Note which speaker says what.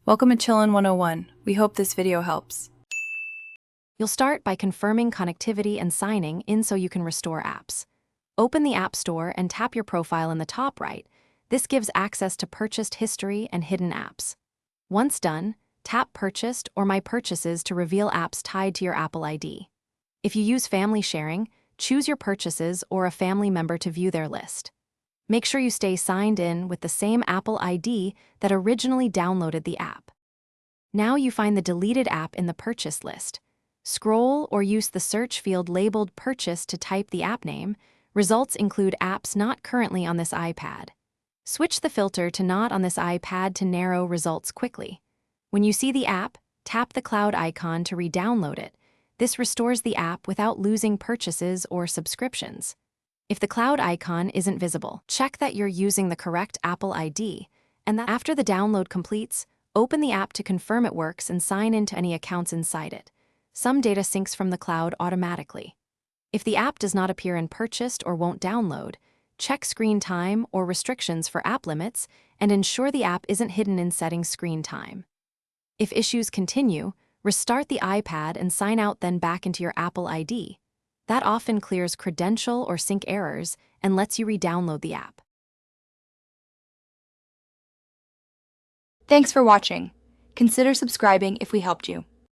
Speaker 1: Welcome to Chillin' 101. We hope this video helps.
Speaker 2: You'll start by confirming connectivity and signing in so you can restore apps. Open the App Store and tap your profile in the top right. This gives access to purchased history and hidden apps. Once done, tap Purchased or My Purchases to reveal apps tied to your Apple ID. If you use family sharing, choose your purchases or a family member to view their list. Make sure you stay signed in with the same Apple ID that originally downloaded the app. Now you find the deleted app in the purchase list. Scroll or use the search field labeled Purchase to type the app name. Results include apps not currently on this iPad. Switch the filter to Not on this iPad to narrow results quickly. When you see the app, tap the cloud icon to re-download it. This restores the app without losing purchases or subscriptions. If the cloud icon isn't visible, check that you're using the correct Apple ID, and that after the download completes, open the app to confirm it works and sign into any accounts inside it. Some data syncs from the cloud automatically. If the app does not appear in Purchased or won't download, check screen time or restrictions for app limits and ensure the app isn't hidden in Settings screen time. If issues continue, restart the iPad and sign out, then back into your Apple ID. That often clears credential or sync errors and lets you re-download the app.
Speaker 1: Thanks for watching. Consider subscribing if we helped you.